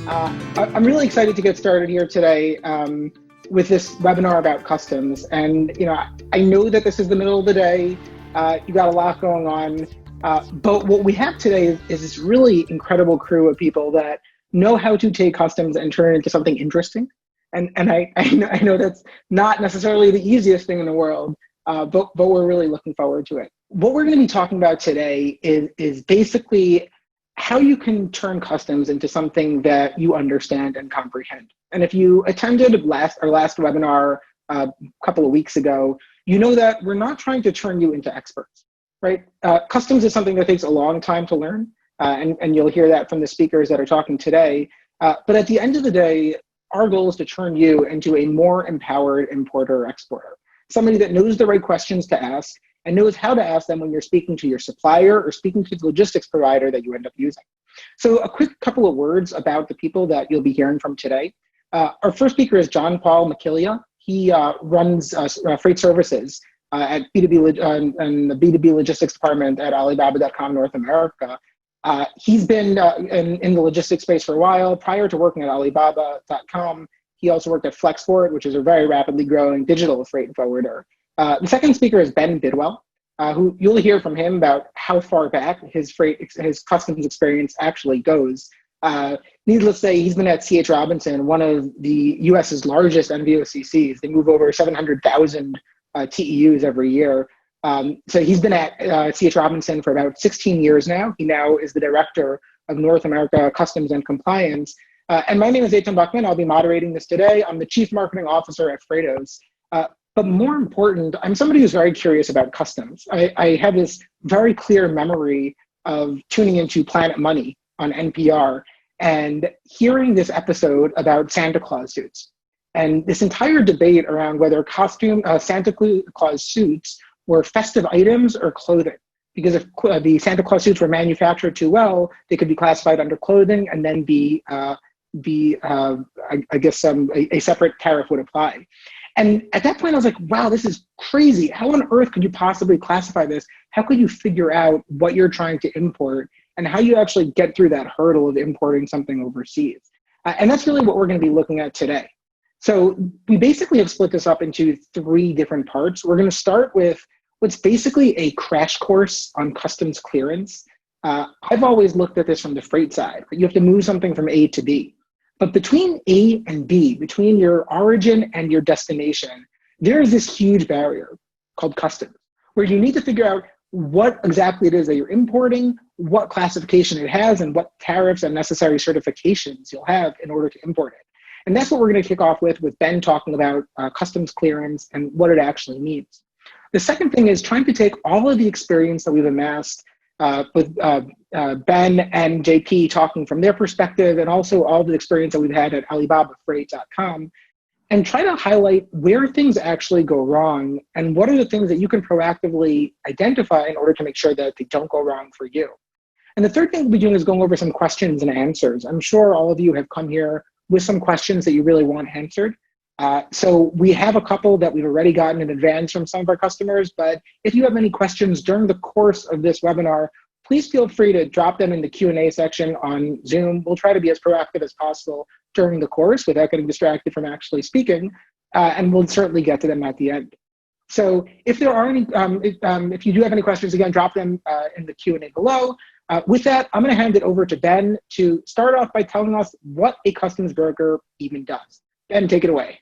I'm really excited to get started here today with this webinar about customs. And I know that this is the middle of the day. You got a lot going on, but what we have today is this really incredible crew of people that know how to take customs and turn it into something interesting. And I know that's not necessarily the easiest thing in the world, but we're really looking forward to it. What we're going to be talking about today is basically how you can turn customs into something that you understand and comprehend. And if you attended our last webinar a couple of weeks ago, you know that we're not trying to turn you into experts, right? Customs is something that takes a long time to learn, and you'll hear that from the speakers that are talking today. But at the end of the day, our goal is to turn you into a more empowered importer or exporter, somebody that knows the right questions to ask and knows how to ask them when you're speaking to your supplier or speaking to the logistics provider that you end up using. So a quick couple of words about the people that you'll be hearing from today. Our first speaker is JP Makilya. He runs freight services at B2B and the B2B logistics department at Alibabacom North America. He's been in the logistics space for a while. Prior to working at Alibaba.com, he also worked at Flexport, which is a very rapidly growing digital freight forwarder. The second speaker is Ben Bidwell, who you'll hear from him about how far back his customs experience actually goes. Needless to say, he's been at C.H. Robinson, one of the U.S.'s largest NVOCCs. They move over 700,000 TEUs every year. So he's been at C.H. Robinson for about 16 years now. He now is the Director of North America Customs and Compliance. And my name is Eitan Buckman. I'll be moderating this today. I'm the Chief Marketing Officer at Freightos. But more important, I'm somebody who's very curious about customs. I have this very clear memory of tuning into Planet Money on NPR and hearing this episode about Santa Claus suits. And this entire debate around whether Santa Claus suits were festive items or clothing. Because if the Santa Claus suits were manufactured too well, they could be classified under clothing and then a separate tariff would apply. And at that point, I was like, wow, this is crazy. How on earth could you possibly classify this? How could you figure out what you're trying to import and how you actually get through that hurdle of importing something overseas? And that's really what we're going to be looking at today. So we basically have split this up into three different parts. We're going to start with what's basically a crash course on customs clearance. I've always looked at this from the freight side. You have to move something from A to B. But between A and B, between your origin and your destination, there is this huge barrier called customs, where you need to figure out what exactly it is that you're importing, what classification it has, and what tariffs and necessary certifications you'll have in order to import it. And that's what we're going to kick off with Ben talking about customs clearance and what it actually means. The second thing is trying to take all of the experience that we've amassed with Ben and JP talking from their perspective, and also all the experience that we've had at Alibabafreight.com, and try to highlight where things actually go wrong and what are the things that you can proactively identify in order to make sure that they don't go wrong for you. And the third thing we'll be doing is going over some questions and answers. I'm sure all of you have come here with some questions that you really want answered. So we have a couple that we've already gotten in advance from some of our customers, but if you have any questions during the course of this webinar, please feel free to drop them in the Q&A section on Zoom. We'll try to be as proactive as possible during the course without getting distracted from actually speaking, and we'll certainly get to them at the end. So if there are any, if you do have any questions, again, drop them in the Q&A below. With that, I'm going to hand it over to Ben to start off by telling us what a customs broker even does. Ben, take it away.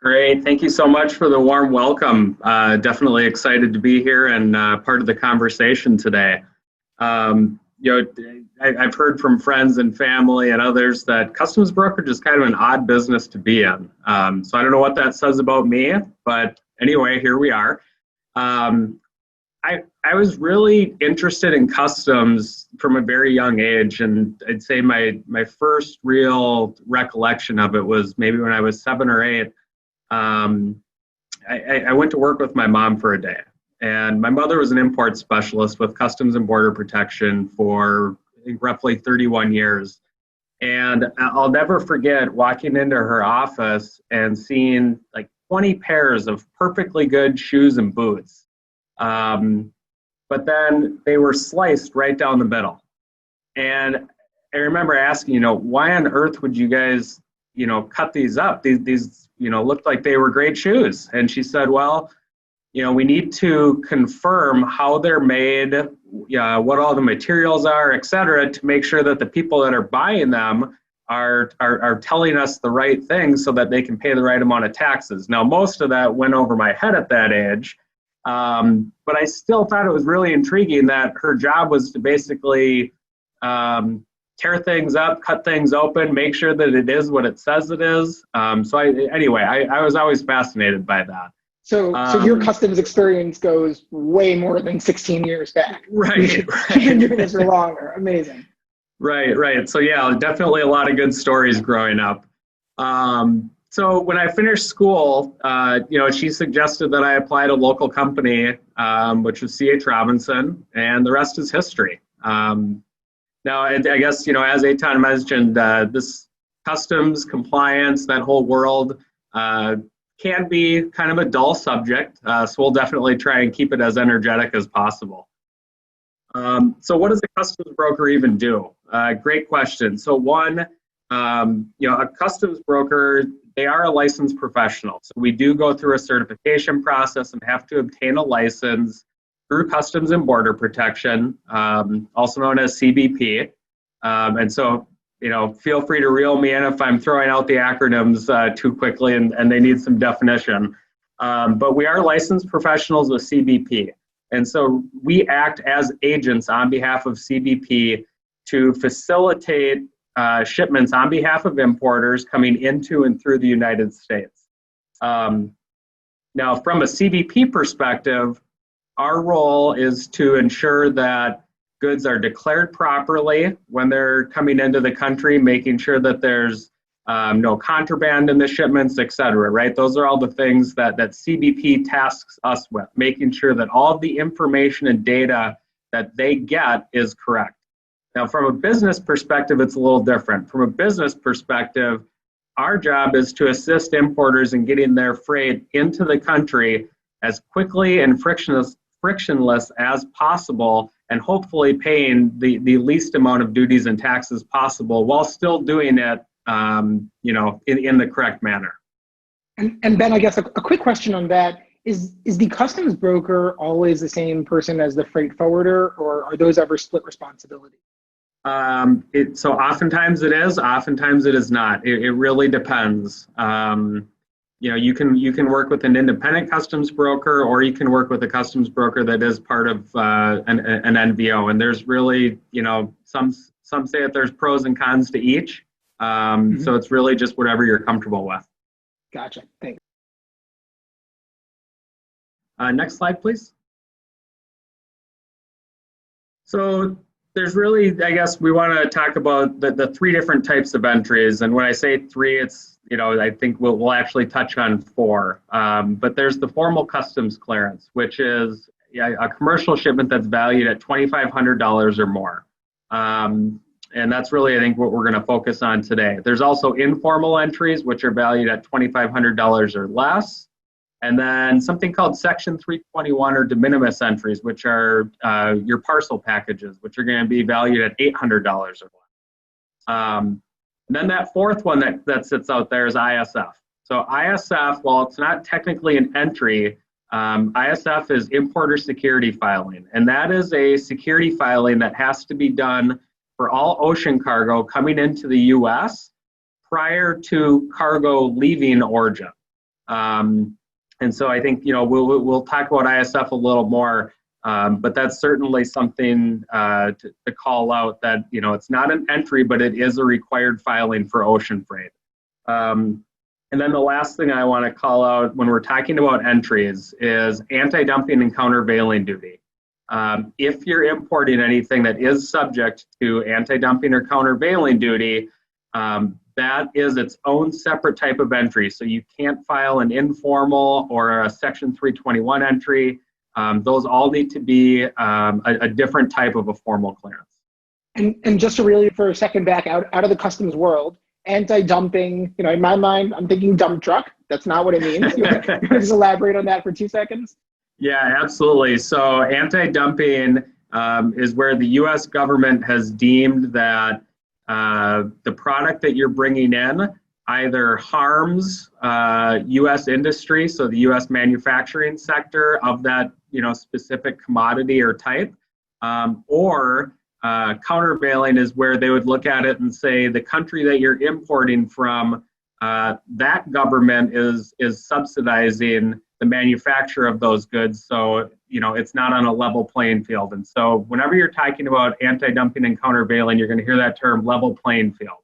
Great. Thank you so much for the warm welcome. Definitely excited to be here and part of the conversation today. I've heard from friends and family and others that customs brokerage is kind of an odd business to be in. So I don't know what that says about me, but anyway, here we are. I was really interested in customs from a very young age, and I'd say my first real recollection of it was maybe when I was 7 or 8. I went to work with my mom for a day, and my mother was an import specialist with Customs and Border Protection for I think roughly 31 years. And I'll never forget walking into her office and seeing like 20 pairs of perfectly good shoes and boots. But then they were sliced right down the middle. And I remember asking, why on earth would you guys, cut these up? These looked like they were great shoes. And she said, well, we need to confirm how they're made, what all the materials are, et cetera, to make sure that the people that are buying them are telling us the right things so that they can pay the right amount of taxes. Now, most of that went over my head at that age, but I still thought it was really intriguing that her job was to basically tear things up, cut things open, make sure that it is what it says it is. I was always fascinated by that. So your customs experience goes way more than 16 years back. Right. You've been doing this for longer. Amazing. Right. So yeah, definitely a lot of good stories growing up. So when I finished school, she suggested that I apply to a local company, which was C.H. Robinson, and the rest is history. Now, I guess, as Eitan mentioned, this customs compliance, that whole world, can be kind of a dull subject, so we'll definitely try and keep it as energetic as possible. So what does a customs broker even do? Great question. So one, a customs broker, they are a licensed professional. So we do go through a certification process and have to obtain a license through Customs and Border Protection, also known as CBP. And so, feel free to reel me in if I'm throwing out the acronyms too quickly and they need some definition. But we are licensed professionals with CBP. And so we act as agents on behalf of CBP to facilitate shipments on behalf of importers coming into and through the United States. Now, from a CBP perspective, our role is to ensure that goods are declared properly when they're coming into the country, making sure that there's no contraband in the shipments, et cetera, right? Those are all the things that CBP tasks us with, making sure that all of the information and data that they get is correct. Now, from a business perspective, it's a little different. From a business perspective, our job is to assist importers in getting their freight into the country as quickly and frictionless as possible, and hopefully paying the least amount of duties and taxes possible while still doing it, in the correct manner. And Ben, I guess a quick question on that is the customs broker always the same person as the freight forwarder, or are those ever split responsibility? So oftentimes it is, oftentimes it is not. It really depends. You can work with an independent customs broker, or you can work with a customs broker that is part of an NVO. And there's really, some say that there's pros and cons to each. So it's really just whatever you're comfortable with. Gotcha. Thanks. Next slide, please. So there's really, I guess we want to talk about the three different types of entries. And when I say three, it's, I think we'll actually touch on four. But there's the formal customs clearance, which is a commercial shipment that's valued at $2,500 or more. And that's really, I think, what we're going to focus on today. There's also informal entries, which are valued at $2,500 or less. And then something called Section 321 or de minimis entries, which are your parcel packages, which are going to be valued at $800 or less. And then that fourth one that sits out there is ISF. So ISF, while it's not technically an entry, ISF is importer security filing. And that is a security filing that has to be done for all ocean cargo coming into the U.S. prior to cargo leaving origin. And so I think, we'll talk about ISF a little more, but that's certainly something to call out that, it's not an entry, but it is a required filing for ocean freight. And then the last thing I want to call out when we're talking about entries is anti-dumping and countervailing duty. If you're importing anything that is subject to anti-dumping or countervailing duty, that is its own separate type of entry. So you can't file an informal or a Section 321 entry. Those all need to be a different type of a formal clearance. And just to really, for a second back out of the customs world, anti-dumping, in my mind, I'm thinking dump truck. That's not what it means. You want to just elaborate on that for 2 seconds? Yeah, absolutely. So anti-dumping is where the U.S. government has deemed that the product that you're bringing in either harms U.S. industry, so the U.S. manufacturing sector of that specific commodity or type, or countervailing is where they would look at it and say the country that you're importing from, that government is subsidizing the manufacture of those goods, so it's not on a level playing field. And so whenever you're talking about anti-dumping and countervailing, you're going to hear that term level playing field.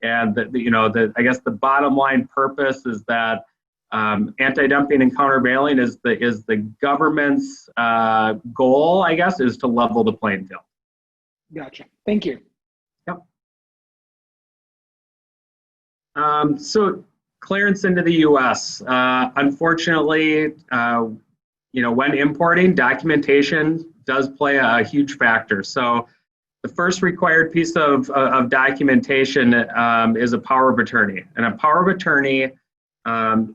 And I guess the bottom line purpose is that anti-dumping and countervailing is the government's goal, I guess, is to level the playing field. Gotcha. Thank you. Yep. So clearance into the U.S. Unfortunately, when importing, documentation does play a huge factor. So the first required piece of documentation is a power of attorney. And a power of attorney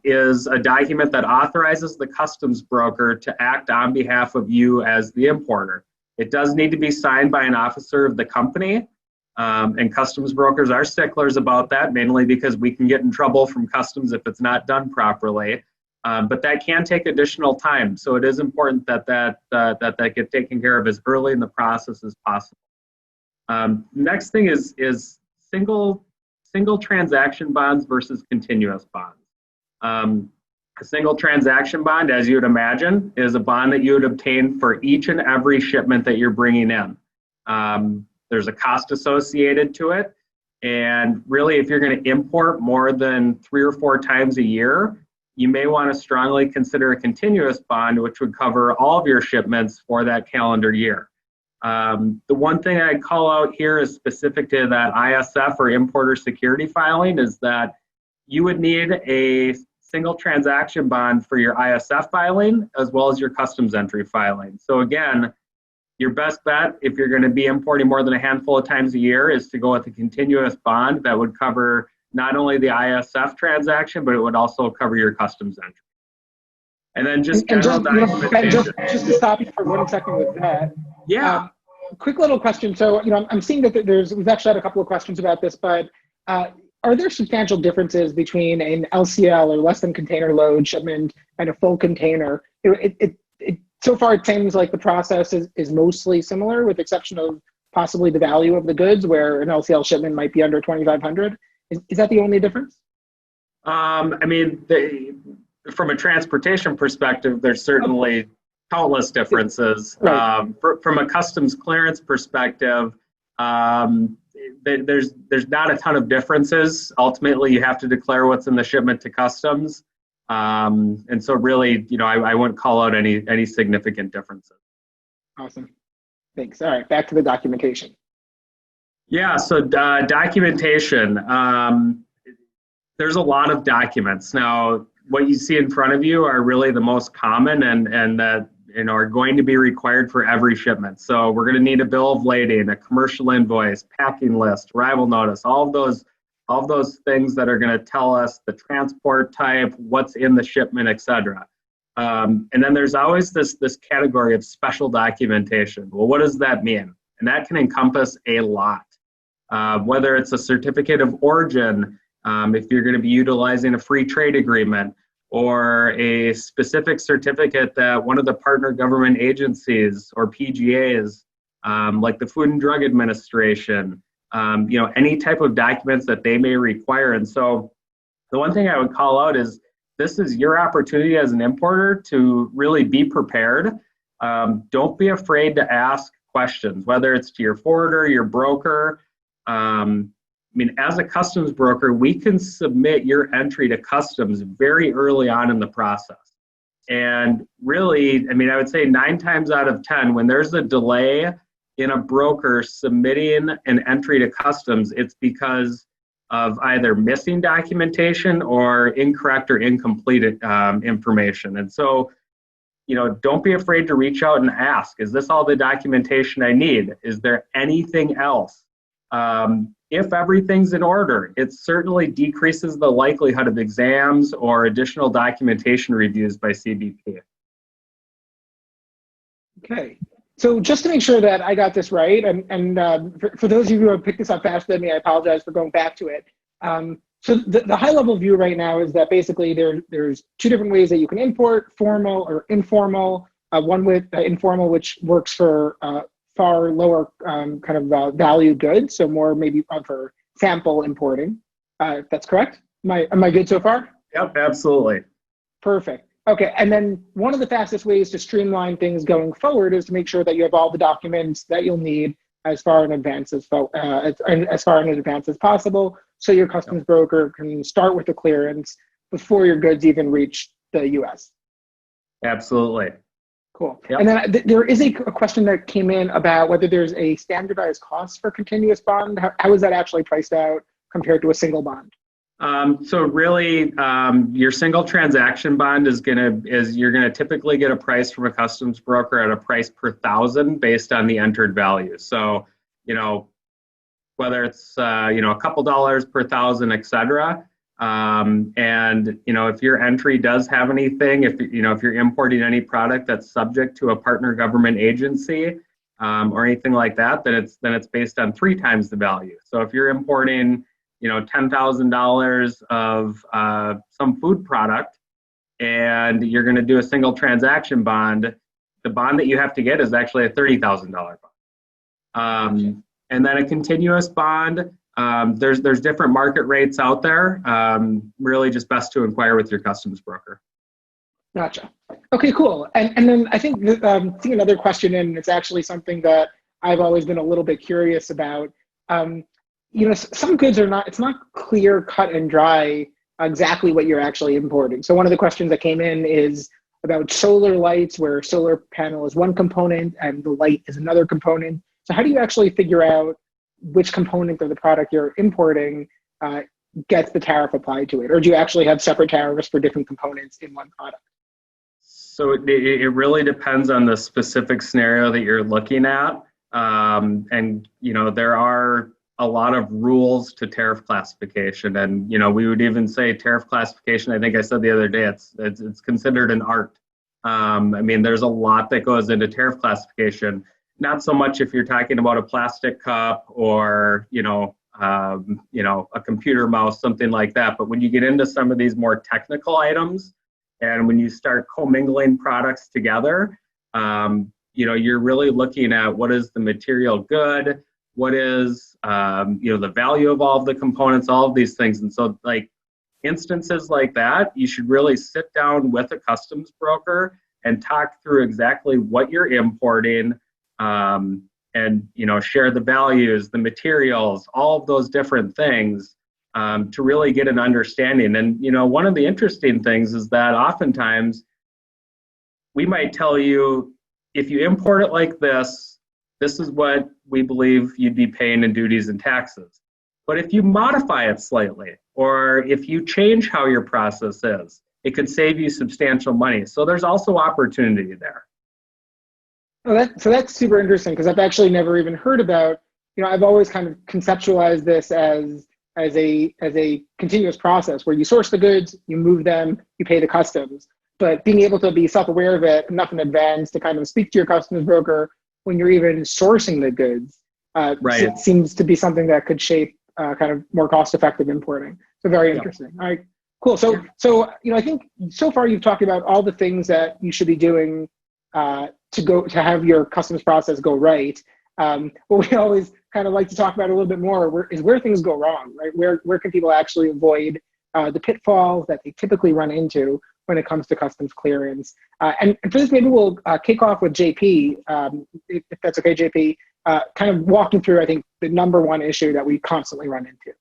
is a document that authorizes the customs broker to act on behalf of you as the importer. It does need to be signed by an officer of the company, and customs brokers are sticklers about that, mainly because we can get in trouble from customs if it's not done properly. But that can take additional time, so it is important that get taken care of as early in the process as possible. Next thing is single transaction bonds versus continuous bonds. A single transaction bond, as you would imagine, is a bond that you would obtain for each and every shipment that you're bringing in. There's a cost associated to it, and really if you're going to import more than 3 or 4 times a year, you may want to strongly consider a continuous bond, which would cover all of your shipments for that calendar year. The one thing I'd call out here is specific to that ISF or importer security filing is that you would need a single transaction bond for your ISF filing as well as your customs entry filing. So again, your best bet if you're going to be importing more than a handful of times a year is to go with a continuous bond that would cover not only the ISF transaction, but it would also cover your customs entry. And then just general documentation. Just to stop you for 1 second with that. Yeah. Quick little question. So, I'm seeing that we've actually had a couple of questions about this, but are there substantial differences between an LCL or less than container load shipment and a full container? So far, it seems like the process is mostly similar, with the exception of possibly the value of the goods, where an LCL shipment might be under 2,500. Is that the only difference? I mean, from a transportation perspective, there's certainly countless differences. Right. From a customs clearance perspective, there's not a ton of differences. Ultimately, you have to declare what's in the shipment to customs. And so really, I wouldn't call out any significant differences. Awesome. Thanks. All right, back to the documentation. Yeah, so documentation. There's a lot of documents. Now, what you see in front of you are really the most common and that are going to be required for every shipment. So we're going to need a bill of lading, a commercial invoice, packing list, arrival notice, all of those things that are going to tell us the transport type, what's in the shipment, etc. And then there's always this category of special documentation. Well, what does that mean? And that can encompass a lot. Whether it's a certificate of origin, if you're going to be utilizing a free trade agreement, or a specific certificate that one of the partner government agencies or PGAs, like the Food and Drug Administration, any type of documents that they may require. And so the one thing I would call out is this is your opportunity as an importer to really be prepared. Don't be afraid to ask questions, whether it's to your forwarder, your broker. As a customs broker, we can submit your entry to customs very early on in the process. And really, I would say 9 times out of 10, when there's a delay in a broker submitting an entry to customs, it's because of either missing documentation or incorrect or incomplete information. And so, don't be afraid to reach out and ask, is this all the documentation I need? Is there anything else? If everything's in order, it certainly decreases the likelihood of exams or additional documentation reviews by CBP. Okay. So just to make sure that I got this right, and for those of you who have picked this up faster than me, I apologize for going back to it. So the high level view right now is that basically there's two different ways that you can import: formal or informal. One with informal, which works for far lower value goods, so more maybe for sample importing. If that's correct. Am I good so far? Yep, absolutely. Perfect. Okay, and then one of the fastest ways to streamline things going forward is to make sure that you have all the documents that you'll need as far in advance as possible, so your customs broker can start with the clearance before your goods even reach the U.S. Absolutely. Cool. Yep. And then there is a question that came in about whether there's a standardized cost for continuous bond. How is that actually priced out compared to a single bond? So really, your single transaction bond you're gonna typically get a price from a customs broker at a price per thousand based on the entered value. So, whether it's a couple dollars per thousand, et cetera. And if your entry does have anything, if you're importing any product that's subject to a partner government agency or anything like that, then it's based on 3 times the value. So if you're importing $10,000 of some food product, and you're going to do a single transaction bond, the bond that you have to get is actually a $30,000 bond. And then a continuous bond, there's different market rates out there. Really just best to inquire with your customs broker. Gotcha. Okay, cool. And then I think see another question, and it's actually something that I've always been a little bit curious about. Some goods it's not clear, cut and dry exactly what you're actually importing. So one of the questions that came in is about solar lights, where solar panel is one component and the light is another component. So how do you actually figure out which component of the product you're importing gets the tariff applied to it? Or do you actually have separate tariffs for different components in one product? So it really depends on the specific scenario that you're looking at. And there are a lot of rules to tariff classification, and we would even say tariff classification. I think I said the other day it's considered an art. There's a lot that goes into tariff classification. Not so much if you're talking about a plastic cup or a computer mouse, something like that. But when you get into some of these more technical items, and when you start commingling products together, you're really looking at what is the material good, what is the value of all of the components, all of these things. And so instances like that, you should really sit down with a customs broker and talk through exactly what you're importing, and share the values, the materials, all of those different things, to really get an understanding. And one of the interesting things is that oftentimes we might tell you, if you import it like this is what we believe you'd be paying in duties and taxes. But if you modify it slightly, or if you change how your process is, it could save you substantial money. So there's also opportunity there. So that's super interesting, because I've actually never even heard about, I've always kind of conceptualized this as a continuous process where you source the goods, you move them, you pay the customs. But being able to be self-aware of it enough in advance to kind of speak to your customs broker when you're even sourcing the goods, right, seems to be something that could shape kind of more cost-effective importing. So very interesting. All right, cool. So I think so far you've talked about all the things that you should be doing to have your customs process go right. What we always kind of like to talk about a little bit more is where things go wrong, right? Where can people actually avoid the pitfalls that they typically run into when it comes to customs clearance. And for this, maybe we'll kick off with JP, if that's okay, JP, kind of walking through, I think, the number one issue that we constantly run into.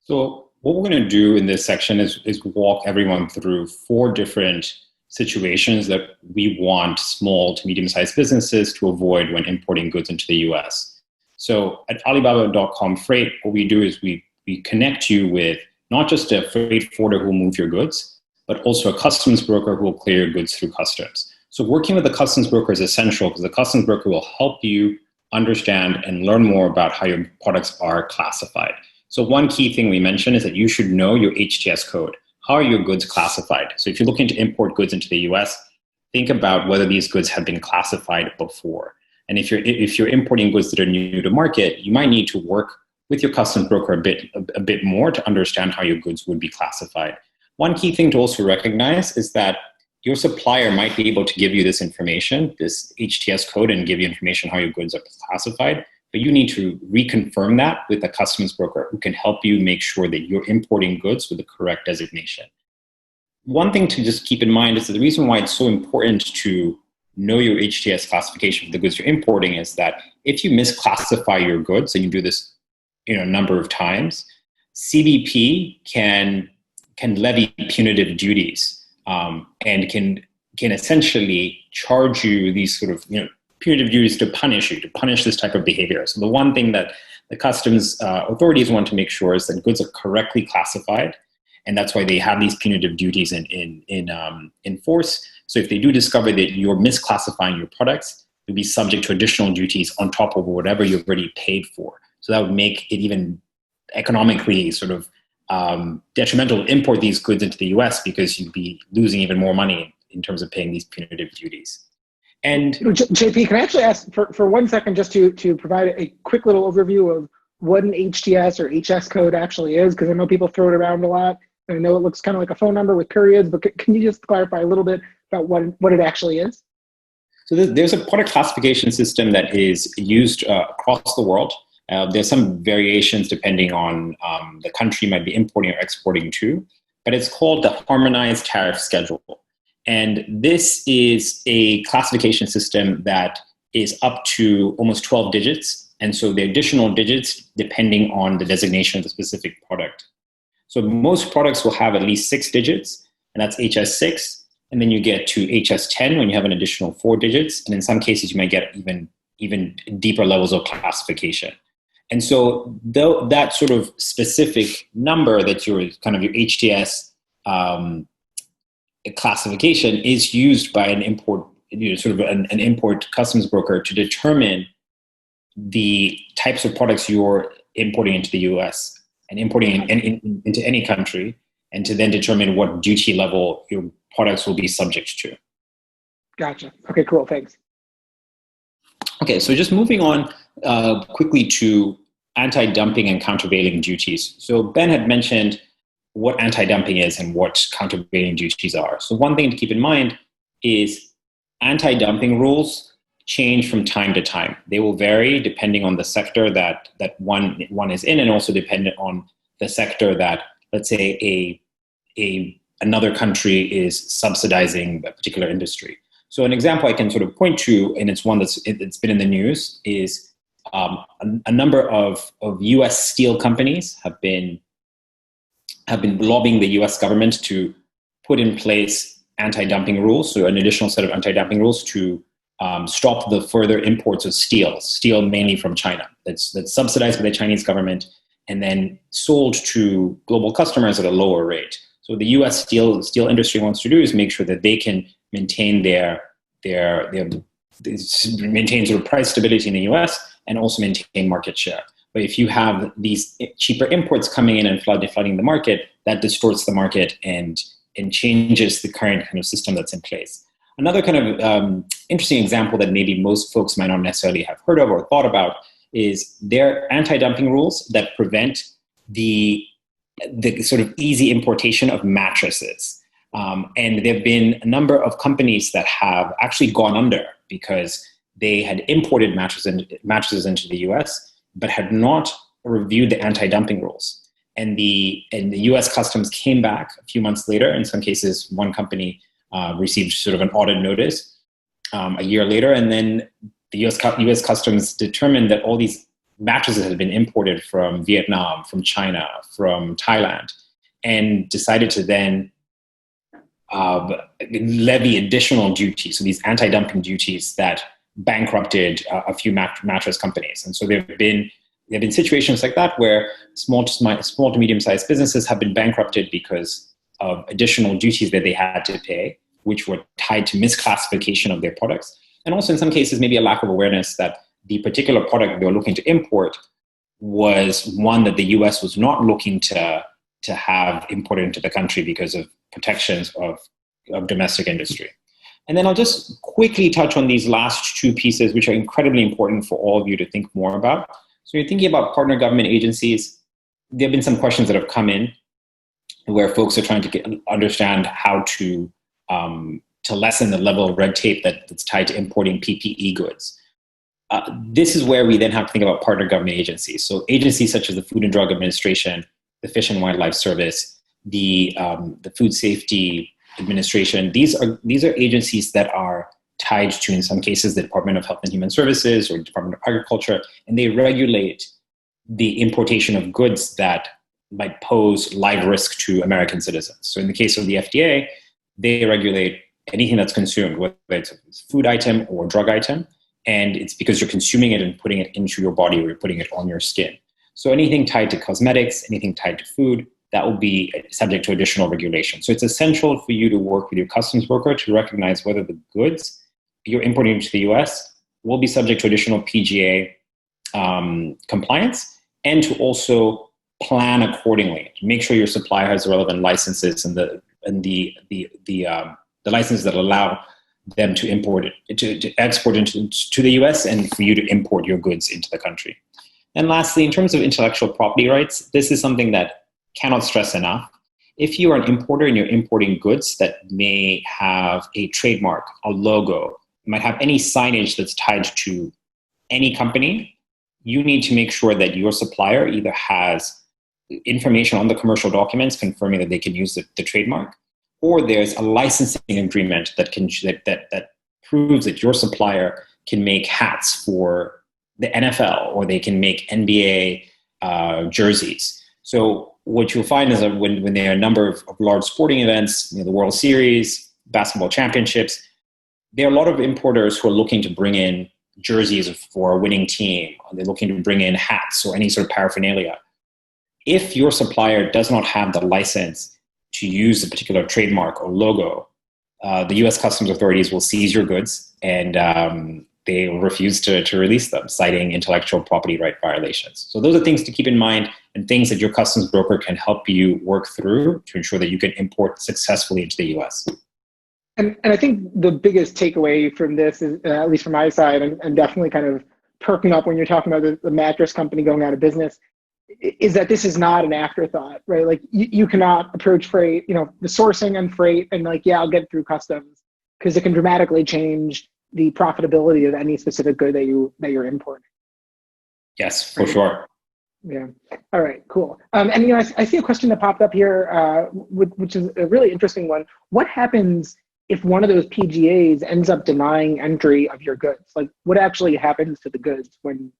So what we're going to do in this section is walk everyone through 4 different situations that we want small to medium-sized businesses to avoid when importing goods into the US. So at Alibabacom Freight, what we do is we connect you with not just a freight forwarder who will move your goods, but also a customs broker who will clear your goods through customs. So working with the customs broker is essential, because the customs broker will help you understand and learn more about how your products are classified. So one key thing we mentioned is that you should know your HTS code. How are your goods classified? So if you're looking to import goods into the US, think about whether these goods have been classified before. And if you're importing goods that are new to market, you might need to work with your customs broker a bit more to understand how your goods would be classified. One key thing to also recognize is that your supplier might be able to give you this information, this HTS code, and give you information how your goods are classified, but you need to reconfirm that with a customs broker who can help you make sure that you're importing goods with the correct designation. One thing to just keep in mind is that the reason why it's so important to know your HTS classification for the goods you're importing is that if you misclassify your goods, and you do this a number of times, CBP can levy punitive duties and can essentially charge you these sort of punitive duties to punish this type of behavior. So the one thing that the customs authorities want to make sure is that goods are correctly classified, and that's why they have these punitive duties in force. So if they do discover that you're misclassifying your products, you'll be subject to additional duties on top of whatever you've already paid for. So that would make it even economically sort of detrimental to import these goods into the US, because you'd be losing even more money in terms of paying these punitive duties. And JP, can I actually ask for 1 second just to provide a quick little overview of what an HTS or HS code actually is? Because I know people throw it around a lot. I know it looks kind of like a phone number with periods, but can you just clarify a little bit about what it actually is? So there's a product classification system that is used across the world. There's some variations depending on the country you might be importing or exporting to, but it's called the Harmonized Tariff Schedule. And this is a classification system that is up to almost 12 digits. And so the additional digits depending on the designation of the specific product. So most products will have at least 6 digits, and that's HS6. And then you get to HS10 when you have an additional 4 digits. And in some cases, you might get even deeper levels of classification. And so that sort of specific number that your kind of your HTS classification is used by an import, sort of an import customs broker to determine the types of products you're importing into the US and importing into any country, and to then determine what duty level your products will be subject to. Gotcha. Okay, cool. Thanks. Okay, so just moving on quickly to anti-dumping and countervailing duties. So Ben had mentioned what anti-dumping is and what countervailing duties are. So one thing to keep in mind is anti-dumping rules change from time to time. They will vary depending on the sector that one is in, and also dependent on the sector that, let's say, another country is subsidizing a particular industry. So an example I can sort of point to, and it's one it's been in the news, is a number of U.S. steel companies have been lobbying the U.S. government to put in place anti-dumping rules, so an additional set of anti-dumping rules to stop the further imports of steel mainly from China, that's subsidized by the Chinese government and then sold to global customers at a lower rate. So the U.S. steel industry wants to do is make sure that they can maintain maintain sort of price stability in the U.S. and also maintain market share. But if you have these cheaper imports coming in and flooding the market, that distorts the market and changes the current kind of system that's in place. Another kind of interesting example that maybe most folks might not necessarily have heard of or thought about is their anti-dumping rules that prevent the sort of easy importation of mattresses. And there have been a number of companies that have actually gone under because they had imported mattresses into the US, but had not reviewed the anti-dumping rules. And the US Customs came back a few months later. In some cases, one company received sort of an audit notice a year later, and then the US Customs determined that all these mattresses had been imported from Vietnam, from China, from Thailand, and decided to then levy additional duties, so these anti-dumping duties that bankrupted a few mattress companies. And so there have been situations like that where small to medium-sized businesses have been bankrupted because of additional duties that they had to pay, which were tied to misclassification of their products. And also in some cases, maybe a lack of awareness that the particular product they were looking to import was one that the US was not looking to have imported into the country because of protections of domestic industry. And then I'll just quickly touch on these last two pieces, which are incredibly important for all of you to think more about. So when you're thinking about partner government agencies, there have been some questions that have come in where folks are trying to understand how to lessen the level of red tape that's tied to importing PPE goods. This is where we then have to think about partner government agencies. So agencies such as the Food and Drug Administration, the Fish and Wildlife Service, the Food Safety Administration. These are agencies that are tied to, in some cases, the Department of Health and Human Services or Department of Agriculture, and they regulate the importation of goods that might pose live risk to American citizens. So in the case of the FDA, they regulate anything that's consumed, whether it's a food item or drug item, and it's because you're consuming it and putting it into your body or you're putting it on your skin. So anything tied to cosmetics, anything tied to food, that will be subject to additional regulation. So it's essential for you to work with your customs broker to recognize whether the goods you're importing into the US will be subject to additional PGA compliance, and to also plan accordingly to make sure your supplier has the relevant licenses and the licenses that allow them to import it, to export into the US, and for you to import your goods into the country. And lastly, in terms of intellectual property rights, this is something that cannot stress enough. If you are an importer and you're importing goods that may have a trademark, a logo, might have any signage that's tied to any company, you need to make sure that your supplier either has information on the commercial documents confirming that they can use the trademark, or there's a licensing agreement that proves that your supplier can make hats for the NFL, or they can make NBA jerseys. So what you'll find is that when there are a number of large sporting events, the World Series, basketball championships, there are a lot of importers who are looking to bring in jerseys for a winning team. They're looking to bring in hats or any sort of paraphernalia. If your supplier does not have the license to use a particular trademark or logo, the U.S. Customs authorities will seize your goods, and they will refuse to release them, citing intellectual property right violations. So those are things to keep in mind, and things that your customs broker can help you work through to ensure that you can import successfully into the U.S. And I think the biggest takeaway from this is, at least from my side, and definitely kind of perking up when you're talking about the mattress company going out of business, is that this is not an afterthought, right? Like you cannot approach freight, the sourcing and freight and I'll get through customs, because it can dramatically change the profitability of any specific good that you're importing. Yes, for sure. Yeah. All right, cool. And I see a question that popped up here, which is a really interesting one. What happens if one of those PGAs ends up denying entry of your goods? Like, what actually happens to the goods when,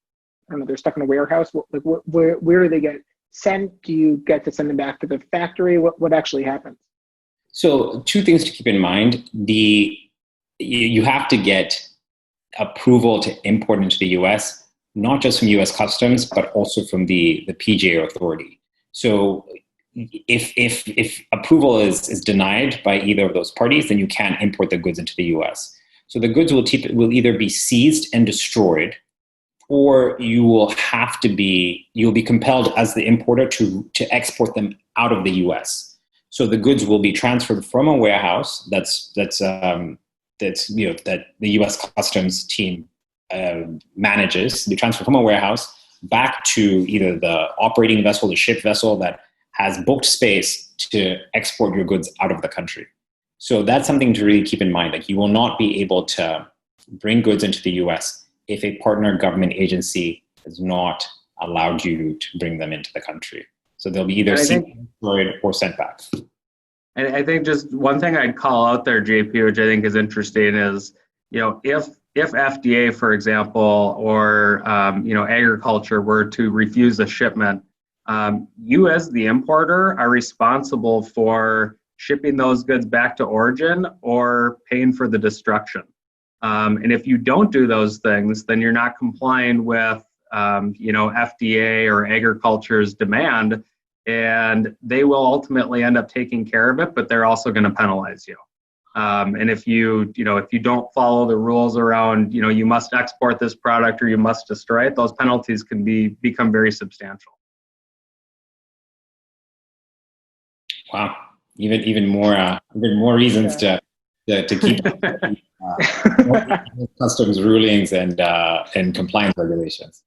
I don't know, they're stuck in a warehouse? Where do they get sent? Do you get to send them back to the factory? What actually happens? So two things to keep in mind. You have to get approval to import into the US, not just from US Customs, but also from the PGA authority. So if approval is denied by either of those parties, then you can't import the goods into the US. So the goods will either be seized and destroyed, or you'll be compelled as the importer to export them out of the US. So the goods will be transferred from a warehouse that the US Customs team manages. They transfer from a warehouse back to either the operating vessel, the ship vessel that has booked space to export your goods out of the country. So that's something to really keep in mind. Like, you will not be able to bring goods into the US if a partner government agency has not allowed you to bring them into the country. So they'll be either destroyed or sent back. And I think just one thing I'd call out there, JP, which I think is interesting, is if FDA, for example, or agriculture were to refuse a shipment, you as the importer are responsible for shipping those goods back to origin or paying for the destruction. And if you don't do those things, then you're not complying with FDA or agriculture's demand, and they will ultimately end up taking care of it, but they're also going to penalize you. And if you don't follow the rules around, you must export this product or you must destroy it, those penalties can become very substantial. Wow, even more reasons to to keep customs rulings and compliance regulations.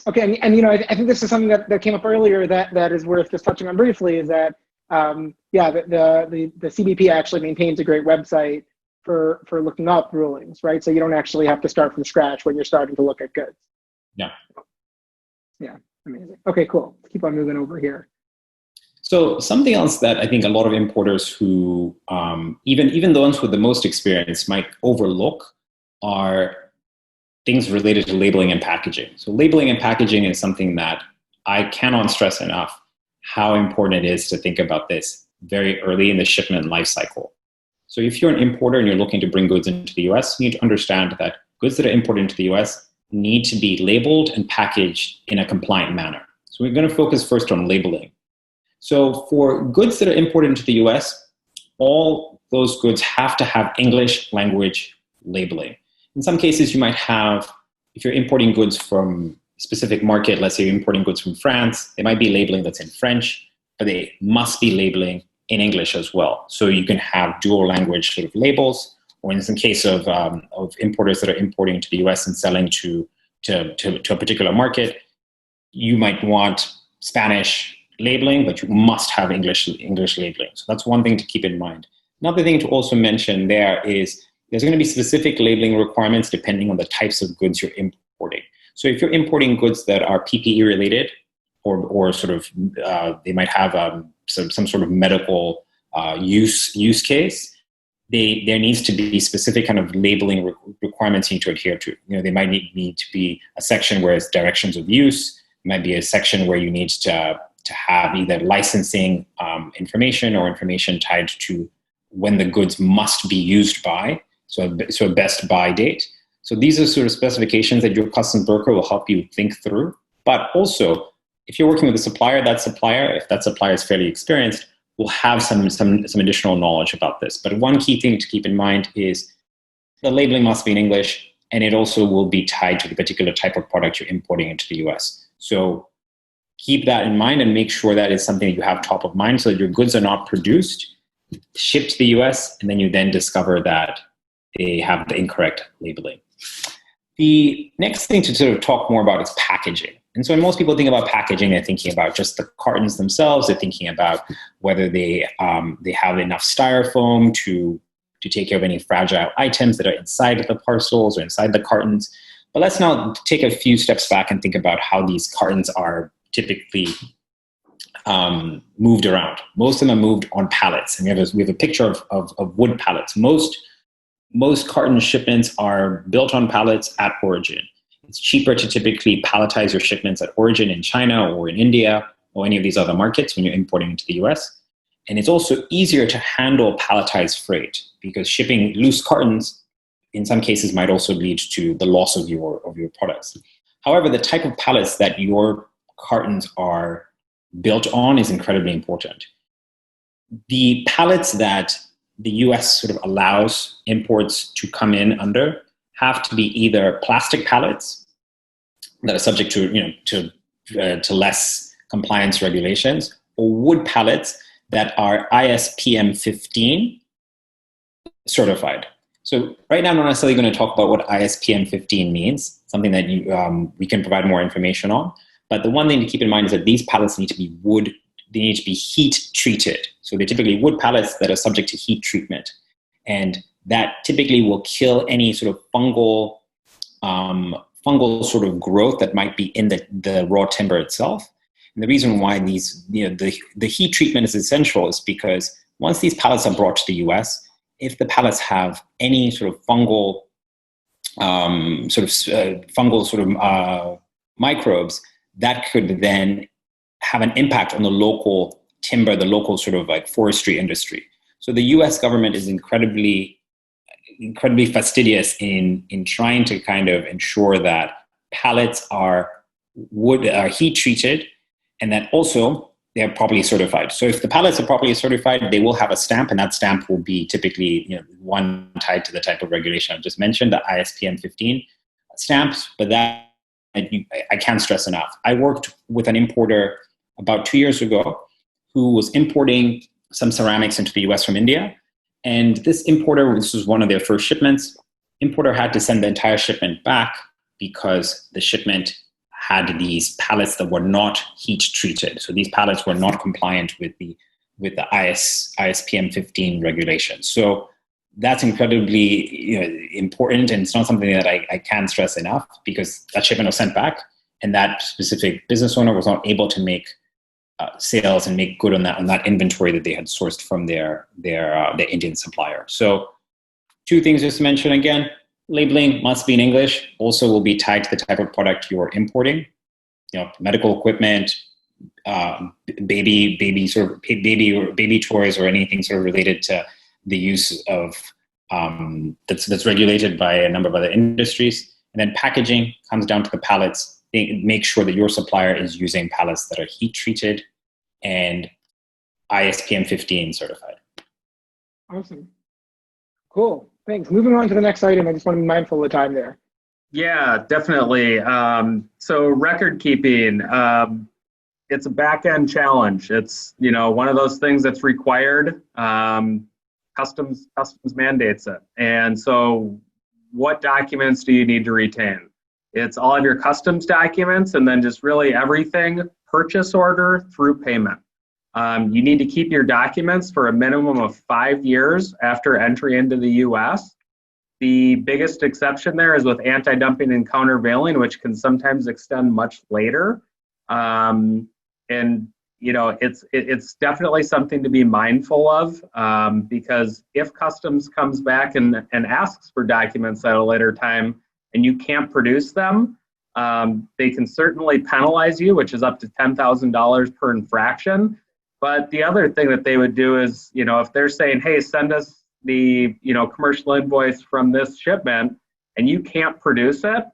Okay, and I think this is something that came up earlier that is worth just touching on briefly, is that the CBP actually maintains a great website for looking up rulings, right? So you don't actually have to start from scratch when you're starting to look at goods. Yeah. Yeah, amazing. Okay, cool. Let's keep on moving over here. So something else that I think a lot of importers who, even the ones with the most experience, might overlook are things related to labeling and packaging. So labeling and packaging is something that I cannot stress enough how important it is to think about this very early in the shipment life cycle. So if you're an importer and you're looking to bring goods into the US, you need to understand that goods that are imported into the US need to be labeled and packaged in a compliant manner. So we're going to focus first on labeling. So for goods that are imported into the US, all those goods have to have English language labeling. In some cases, you might have, if you're importing goods from a specific market, let's say you're importing goods from France, they might be labeling that's in French, but they must be labeling in English as well. So you can have dual language sort of labels, or in some case of importers that are importing to the US and selling to a particular market, you might want Spanish labeling, but you must have English labeling. So that's one thing to keep in mind. Another thing to also mention there is there's going to be specific labeling requirements depending on the types of goods you're importing. So if you're importing goods that are PPE related, or sort of they might have some sort of medical use case, there needs to be specific kind of labeling requirements you need to adhere to. They might need to be a section where it's directions of use. It might be a section where you need to have either licensing information or information tied to when the goods must be used by, so a best buy date. So these are sort of specifications that your customs broker will help you think through. But also, if you're working with a supplier, if that supplier is fairly experienced, will have some additional knowledge about this. But one key thing to keep in mind is the labeling must be in English, and it also will be tied to the particular type of product you're importing into the US. So keep that in mind and make sure that is something that you have top of mind so that your goods are not produced, shipped to the US, and then you then discover that they have the incorrect labeling. The next thing to sort of talk more about is packaging. And so when most people think about packaging, they're thinking about just the cartons themselves. They're thinking about whether they have enough styrofoam to take care of any fragile items that are inside the parcels or inside the cartons. But let's now take a few steps back and think about how these cartons are typically moved around. Most of them are moved on pallets. And we have a picture of wood pallets. Most carton shipments are built on pallets at origin. It's cheaper to typically palletize your shipments at origin in China or in India or any of these other markets when you're importing into the US. And it's also easier to handle palletized freight because shipping loose cartons in some cases might also lead to the loss of your products. However, the type of pallets that your cartons are built on is incredibly important. The pallets that the US sort of allows imports to come in under have to be either plastic pallets that are subject to less compliance regulations, or wood pallets that are ISPM 15 certified. So right now, I'm not necessarily going to talk about what ISPM 15 means, something that we can provide more information on. But the one thing to keep in mind is that these pallets need to be wood. They need to be heat treated. So they're typically wood pallets that are subject to heat treatment. And that typically will kill any sort of fungal sort of growth that might be in the raw timber itself. And the reason why the heat treatment is essential is because once these pallets are brought to the US, if the pallets have any sort of fungal microbes, that could then have an impact on the local timber, the local sort of like forestry industry. So the US government is incredibly fastidious in trying to kind of ensure that pallets are heat treated and that also they're properly certified. So if the pallets are properly certified, they will have a stamp, and that stamp will be typically one tied to the type of regulation I've just mentioned, the ISPM 15 stamps, but that I can't stress enough. I worked with an importer about 2 years ago who was importing some ceramics into the US from India. And this importer, this was one of their first shipments, importer had to send the entire shipment back because the shipment had these pallets that were not heat treated. So these pallets were not compliant with the ISPM 15 regulations. So that's incredibly important, and it's not something that I can stress enough, because that shipment was sent back, and that specific business owner was not able to make sales and make good on that inventory that they had sourced from their Indian supplier. So 2 things just to mention again: labeling must be in English. Also, will be tied to the type of product you're importing. Medical equipment, baby toys, or anything sort of related to the use of that's regulated by a number of other industries. And then packaging comes down to the pallets. Make sure that your supplier is using pallets that are heat treated and ISPM 15 certified. Awesome. Cool. Thanks. Moving on to the next item. I just want to be mindful of the time there. Yeah, definitely. So record keeping, it's a back-end challenge. It's, one of those things that's required. Customs mandates it. And so what documents do you need to retain? It's all of your customs documents, and then just really everything, purchase order through payment. You need to keep your documents for a minimum of 5 years after entry into the U.S. The biggest exception there is with anti-dumping and countervailing, which can sometimes extend much later. It's definitely something to be mindful of, because if customs comes back and asks for documents at a later time and you can't produce them, they can certainly penalize you, which is up to $10,000 per infraction. But the other thing that they would do is, if they're saying, hey, send us the commercial invoice from this shipment, and you can't produce it,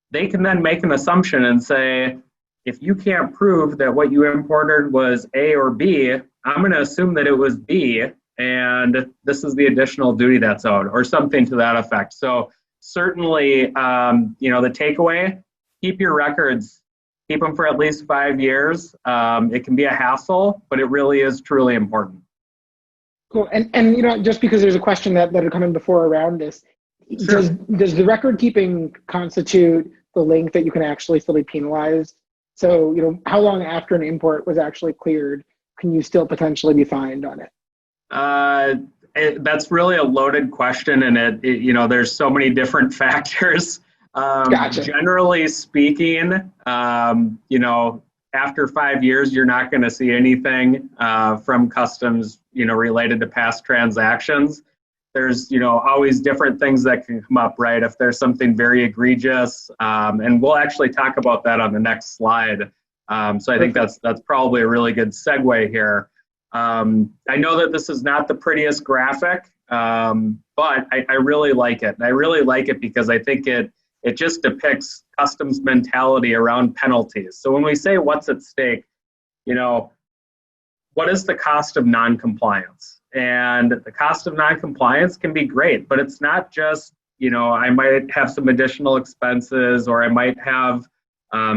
they can then make an assumption and say, if you can't prove that what you imported was A or B, I'm going to assume that it was B, and this is the additional duty that's owed, or something to that effect. So certainly, the takeaway: keep your records, keep them for at least 5 years. It can be a hassle, but it really is truly important. Cool. And just because there's a question that had come in before around this, Sure. Does the record keeping constitute the link that you can actually still be penalized? So, how long after an import was actually cleared can you still potentially be fined on it? That's really a loaded question, and there's so many different factors. Gotcha. Generally speaking, after 5 years, you're not going to see anything from customs, related to past transactions. There's, always different things that can come up, right? If there's something very egregious, and we'll actually talk about that on the next slide. So I think that's probably a really good segue here. I know that this is not the prettiest graphic, but I really like it. And I really like it because I think it just depicts customs mentality around penalties. So when we say what's at stake, what is the cost of noncompliance? And the cost of noncompliance can be great, but it's not just, I might have some additional expenses, or I might have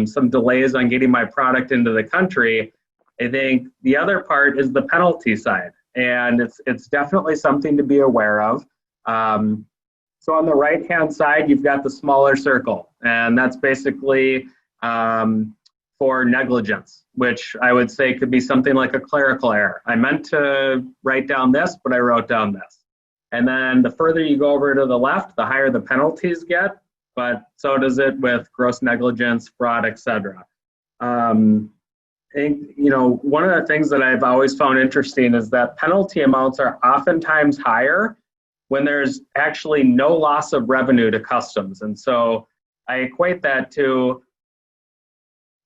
some delays on getting my product into the country. I think the other part is the penalty side, and it's definitely something to be aware of. So on the right-hand side, you've got the smaller circle, and that's basically for negligence, which I would say could be something like a clerical error. I meant to write down this, but I wrote down this. And then the further you go over to the left, the higher the penalties get, but so does it with gross negligence, fraud, etc. One of the things that I've always found interesting is that penalty amounts are oftentimes higher when there's actually no loss of revenue to customs. And so I equate that to,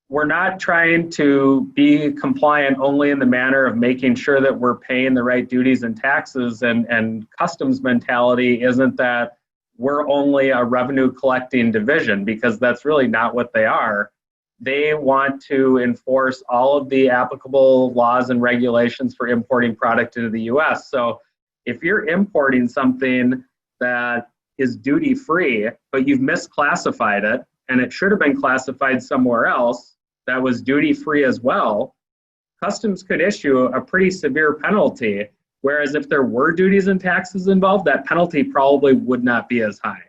we're not trying to be compliant only in the manner of making sure that we're paying the right duties and taxes, and customs mentality isn't that we're only a revenue collecting division, because that's really not what they are. They want to enforce all of the applicable laws and regulations for importing product into the US. So if you're importing something that is duty-free, but you've misclassified it, and it should have been classified somewhere else that was duty-free as well, Customs could issue a pretty severe penalty, whereas if there were duties and taxes involved, that penalty probably would not be as high.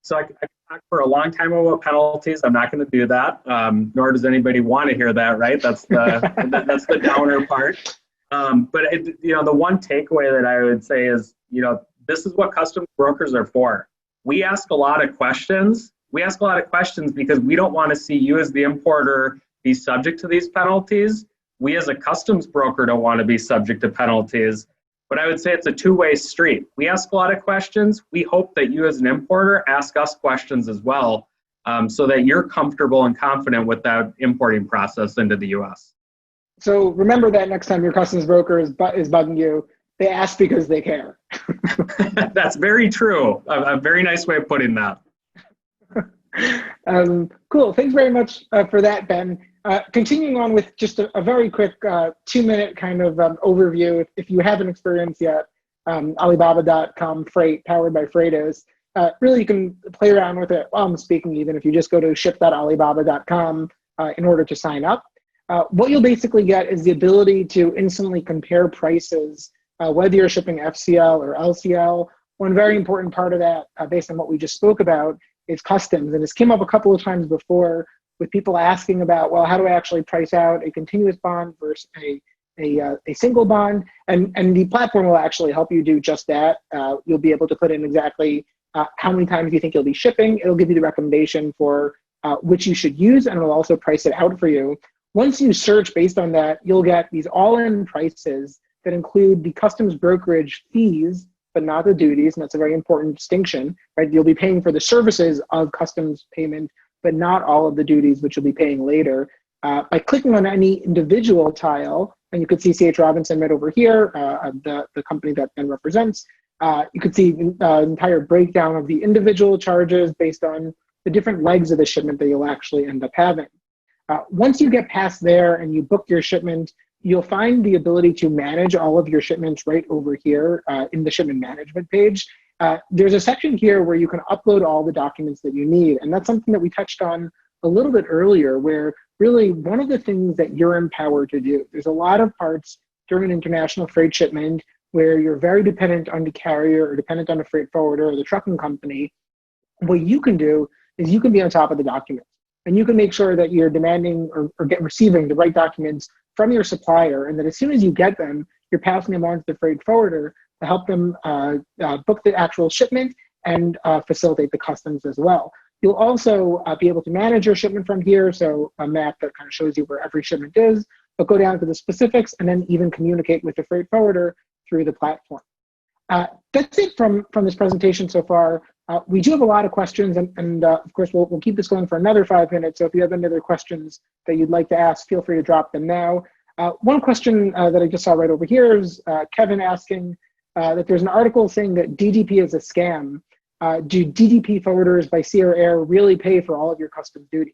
So I talked for a long time about penalties. I'm not going to do that, nor does anybody want to hear that, right? That's the that's the downer part. But the one takeaway that I would say is, this is what customs brokers are for. We ask a lot of questions. We ask a lot of questions because we don't want to see you as the importer be subject to these penalties. We as a customs broker don't want to be subject to penalties. But I would say it's a two-way street. We ask a lot of questions. We hope that you as an importer ask us questions as well, so that you're comfortable and confident with that importing process into the U.S. So remember that next time your customs broker is bugging you, they ask because they care. That's very true. A very nice way of putting that. Cool. Thanks very much for that, Ben. Continuing on with just a very quick 2-minute kind of overview, if you haven't experienced yet, Alibabacom Freight, powered by Freightos. Really, you can play around with it while I'm speaking, even if you just go to ship.alibaba.com in order to sign up. What you'll basically get is the ability to instantly compare prices, whether you're shipping FCL or LCL. One very important part of that, based on what we just spoke about, is customs. And this came up a couple of times before with people asking about, well, how do I actually price out a continuous bond versus a single bond? And the platform will actually help you do just that. You'll be able to put in exactly how many times you think you'll be shipping. It'll give you the recommendation for which you should use, and it'll also price it out for you. Once you search based on that, you'll get these all-in prices that include the customs brokerage fees, but not the duties, and that's a very important distinction, right? You'll be paying for the services of customs payment, but not all of the duties, which you'll be paying later. By clicking on any individual tile, and you could see C.H. Robinson right over here, the company that Ben represents, you could see the entire breakdown of the individual charges based on the different legs of the shipment that you'll actually end up having. Once you get past there and you book your shipment, you'll find the ability to manage all of your shipments right over here in the shipment management page. There's a section here where you can upload all the documents that you need. And that's something that we touched on a little bit earlier, where really one of the things that you're empowered to do, there's a lot of parts during an international freight shipment where you're very dependent on the carrier or dependent on the freight forwarder or the trucking company. What you can do is you can be on top of the documents. And you can make sure that you're demanding or receiving the right documents from your supplier, and that as soon as you get them, you're passing them on to the freight forwarder to help them book the actual shipment and facilitate the customs as well. You'll also be able to manage your shipment from here, so a map that kind of shows you where every shipment is, but go down to the specifics and then even communicate with the freight forwarder through the platform. That's it from this presentation so far. We do have a lot of questions, and of course, we'll keep this going for another 5 minutes. So if you have any other questions that you'd like to ask, feel free to drop them now. One question that I just saw right over here is Kevin asking that there's an article saying that DDP is a scam. Do DDP forwarders by sea or air really pay for all of your customs duties?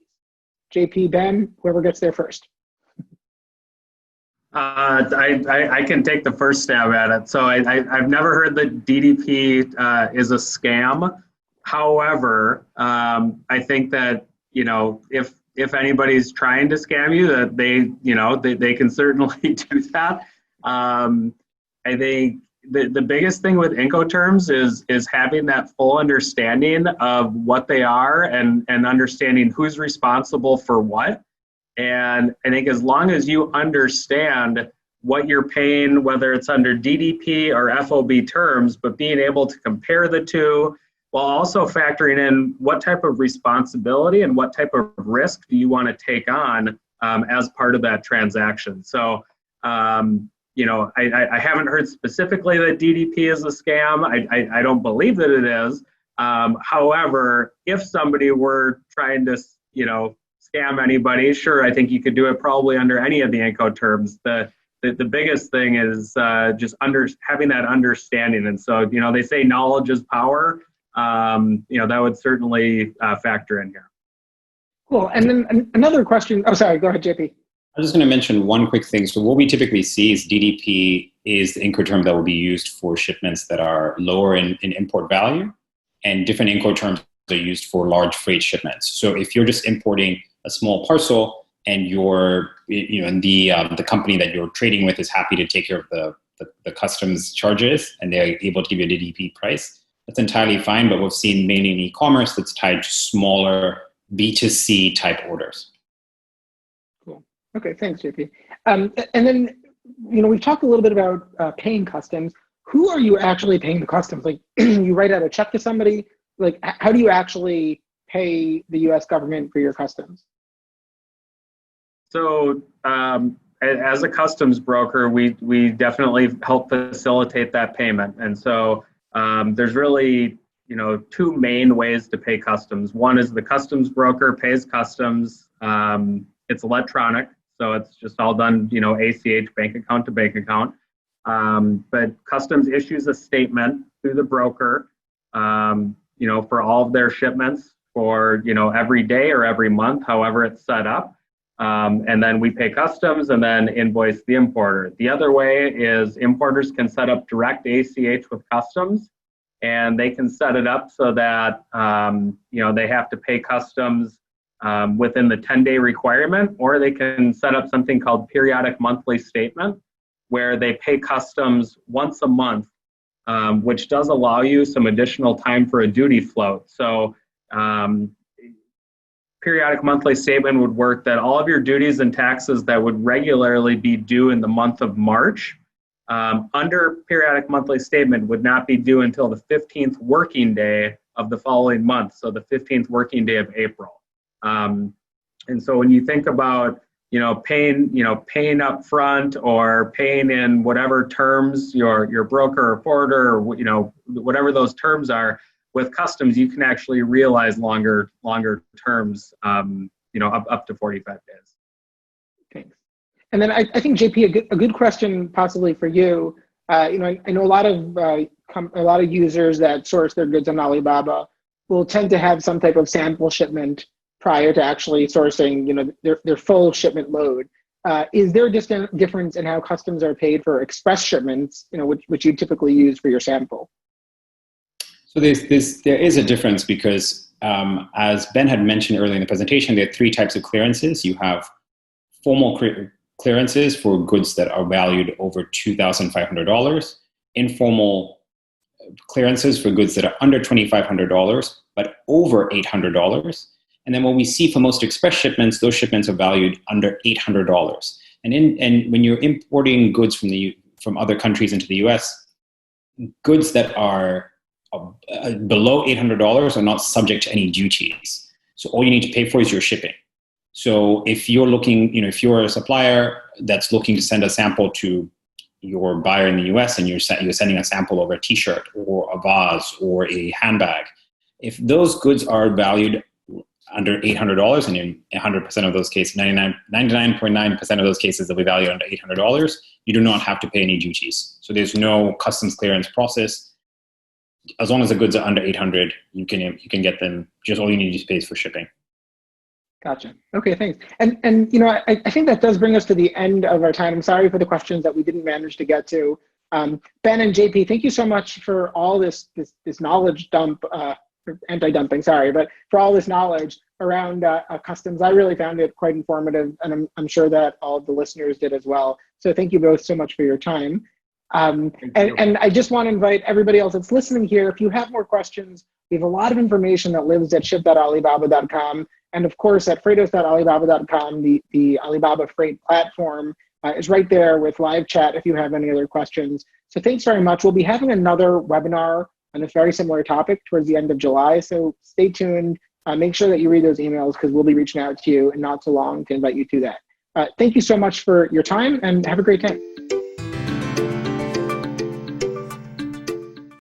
JP, Ben, whoever gets there first. I can take the first stab at it. So I've never heard that DDP is a scam. However, I think that, if anybody's trying to scam you, that they can certainly do that. I think the biggest thing with Incoterms is having that full understanding of what they are and understanding who's responsible for what. And I think as long as you understand what you're paying, whether it's under DDP or FOB terms, but being able to compare the two while also factoring in what type of responsibility and what type of risk do you want to take on as part of that transaction. So, I haven't heard specifically that DDP is a scam. I don't believe that it is. However, if somebody were trying to, scam anybody, sure, I think you could do it probably under any of the Incoterms. The biggest thing is just having that understanding. And so, they say knowledge is power. That would certainly factor in here. Cool. And then another question. Oh, sorry. Go ahead, JP. I'm just going to mention one quick thing. So what we typically see is DDP is the Incoterm that will be used for shipments that are lower in import value, and different Incoterms are used for large freight shipments. So if you're just importing a small parcel, and the company that you're trading with is happy to take care of the customs charges, and they're able to give you a DDP price, that's entirely fine. But we've seen mainly in e-commerce that's tied to smaller B2C type orders. Cool. Okay, thanks, JP. And then, we've talked a little bit about paying customs. Who are you actually paying the customs? Like, you write out a check to somebody. Like, how do you actually pay the U.S. government for your customs? So, as a customs broker, we definitely help facilitate that payment. And so, there's really, two main ways to pay customs. One is the customs broker pays customs. It's electronic, so it's just all done, ACH, bank account to bank account. But customs issues a statement to the broker, for all of their shipments for, every day or every month, however it's set up. And then we pay customs and then invoice the importer. The other way is importers can set up direct ACH with customs, and they can set it up so that, they have to pay customs within the 10-day requirement, or they can set up something called periodic monthly statement, where they pay customs once a month, which does allow you some additional time for a duty float. So periodic monthly statement would work that all of your duties and taxes that would regularly be due in the month of March, under periodic monthly statement would not be due until the 15th working day of the following month, so the 15th working day of April. And so when you think about paying up front or paying in whatever terms your broker or forwarder, or whatever those terms are, with customs, you can actually realize longer terms, up to 45 days. Thanks. And then I think, JP, a good question possibly for you. I know a lot of users that source their goods on Alibaba will tend to have some type of sample shipment prior to actually sourcing, their full shipment load. Is there a difference in how customs are paid for express shipments, which you typically use for your sample? So there is a difference because, as Ben had mentioned earlier in the presentation, there are three types of clearances. You have formal clearances for goods that are valued over $2,500, informal clearances for goods that are under $2,500 but over $800. And then what we see for most express shipments, those shipments are valued under $800. And when you're importing goods from other countries into the U.S., goods that are below $800 are not subject to any duties. So all you need to pay for is your shipping. So if you're looking, if you're a supplier that's looking to send a sample to your buyer in the US and you're sending a sample of a t-shirt or a vase or a handbag, if those goods are valued under $800, and in 100% of those cases, 99.9% of those cases they'll be valued under $800, you do not have to pay any duties. So there's no customs clearance process. As long as the goods are under 800, you can get them. Just all you need to pay is for shipping. Gotcha. Okay, thanks. And I think that does bring us to the end of our time. I'm sorry for the questions that we didn't manage to get to. Ben and JP, thank you so much for all this knowledge dump, anti-dumping, but for all this knowledge around customs. I really found it quite informative, and I'm sure that all of the listeners did as well. So thank you both so much for your time. And I just want to invite everybody else that's listening here, if you have more questions, we have a lot of information that lives at ship.alibaba.com. And of course, at Freightos.alibaba.com, the Alibaba Freight platform is right there with live chat if you have any other questions. So thanks very much. We'll be having another webinar on a very similar topic towards the end of July. So stay tuned. Make sure that you read those emails because we'll be reaching out to you in not so long to invite you to that. Thank you so much for your time and have a great day.